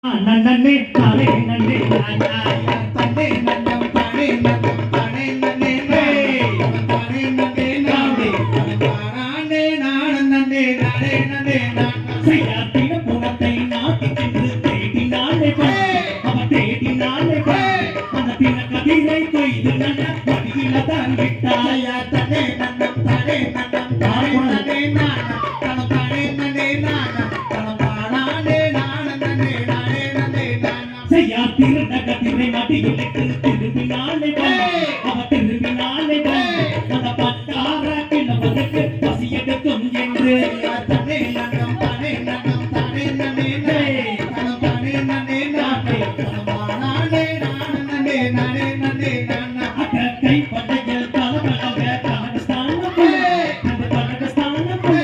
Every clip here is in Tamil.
நன்னே தானே நன்னே நாயா தன்னே நன்னம் தானே நன்னம் தானே நன்னே தானே நன்னே நானே தானே நான் நன்னே நானே நன்னே நான் செய்யாத்தின புனத்தை நாட்டி சென்று தேடினாலே அவ தேடினாலே அந்த தின கதிரை கொய்து நன்ன வடியில தான் விட்டாயா தன்னே நன்னம் தானே நன்னம் தானே நன்னே நான் தானே நன்னே நான் திருநகத்திரை மடியிலிட்டு திரும்பினாலே அவ திரும்பினாலே அந்த பட்டார கிழவனுக்கு பசி எடுக்கும் என்று தனே நன்னம் தானே நன்னம் தானே நன்னே தனம் தானே நன்னே நானே நானே நானே நானே நன்னே நானா கை பட்டையில் தலபலக கனகஸ்தானப்பே அந்த கனகஸ்தானப்பே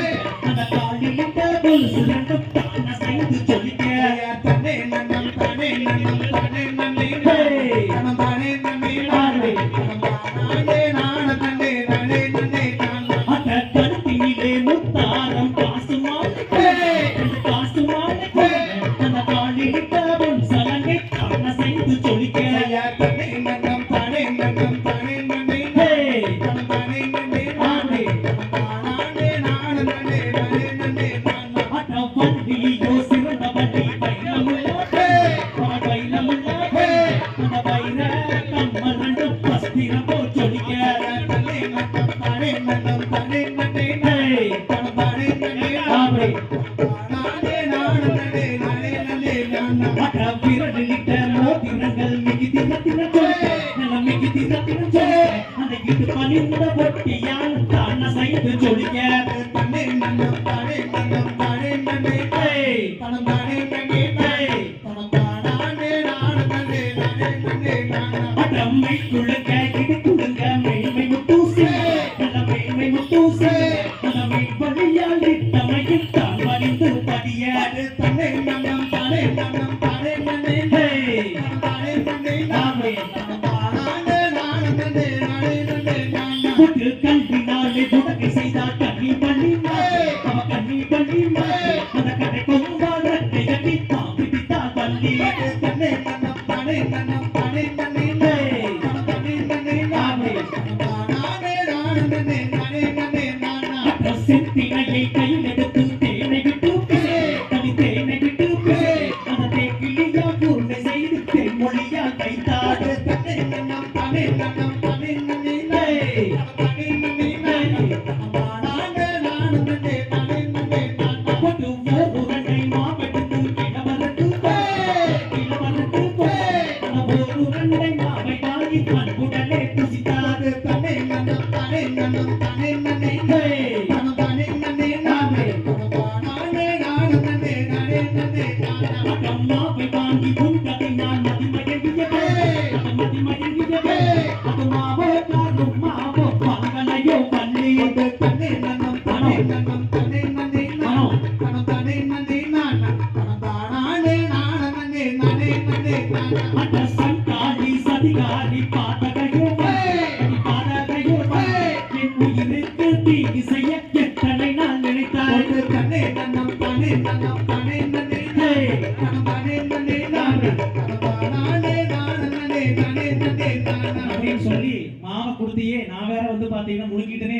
அந்த காலிலிட்ட கொலுசு ரெண்டும் தான செய்து சொல்லிக்க தனே நன்னம் தானே நன்னம் தானே நன்னே தனம் தானே நன்னே நானே நானே நானே நானே நன்னே நானா அட கருத்தினிலே முத்தாரம் காசுமாலே அந்த காலிலிட்ட பொன்சலங்கை தான செய்து சொல்லிக்க தனே நன்னம் தானே நன்னம் தானே நன்னே தனம் தானே நன்னே நானே நானே நானே நானே நன்னே நானா அட வண்டியோ சிறந்த வண்டி பைனமுள்ள பைனமுள்ள அந்த பைன கம்மரண்டு பஸ்திரமோ சொல்லிக்க தனே நன்னம் தானே நன்னம் தானே நன்னே தனம் தானே நன்னே நானே நானே நானே நானா அட விரலிட்ட மோதிரங்கள் மிகிதி ரத்தின நல்ல மிகிதி ரத்தின அந்த இட்டு பணிந்த பொட்டியால் தான செய்து சொல்லிக்க தனே நன்னம் தானே நன்னம் தானே நன்னே தனம் தானே நன்னே தனம் தானே நானே நானே நானா அடம்மை குளுங்க இடு குளுங்க மெய்மை முட்டூசி நல்ல மெய்மை முட்டூசி அந்த மெய் வழியால் இட்டமையில் தான் வலிந்து படிய தனே நன்னம் தானே நன்னம் தானே நன்னே தனம் தானே நன்னே நானே தனம் தானே நானே நானே நானா புது கல்வினாலே புடகை செய்தால் கண்ணி பண்ணி அவ கண்ணி பண்ணி அந்த கடை கொம்பால் ரெட்டை கட்டி தாம்பி பித்தா பள்ளி தனே நன்னம் தானே நன்னம் தானே நன்னே தனம் தானே நன்னே நானே நானே நானே நானா செத்தினையை கையில் எடுத்து தேனை விட்டு தனி தேனை விட்டு அந்த தேக்கிலியா பூர்ணை செய்து தென்மொழியால் கைத்தாடு தனே நன்னம் தானே நன்னம் தானே நன்னே தனம் தானே நன்னே நானே நானே நானே நானா கொண்டு ஊருரண்டை மாவெடுத்து கிளவரட்டு அந்த ஊருரண்டை மாவை வாங்கி அன்புடனே புசித்தாது தனே நன்னம் தானே நன்னம் தானே நன்னே தனம் தானே நன்னே நானே நானே நானே நானே நானா அம்மாவை வாங்கி உன் கதை நான் மதிமயங்கியவே அது மாவோ காரும் மாவோ பங்கனையோ பள்ளி தனே நன்னம் தானே நன்னம் தானே நன்னே தனம் தானே நன்னே நானா தனம் தானே நானே நானே நானா அட சங்காரி சதிகாரி பாதகையோ என் உயிருக்கு தீங்கு செய்ய எத்தனை நான் நினைத்தாய் தனே நன்னம் தானே நன்னம் தானே நன்னே தனம் தானே நன்னே நானே நானே நானே நானே நானா அப்படின்னு சொல்லி மாவை கொடுத்தியே நான் வேற வந்து பாத்தீங்கன்னா முழுங்கிட்டனே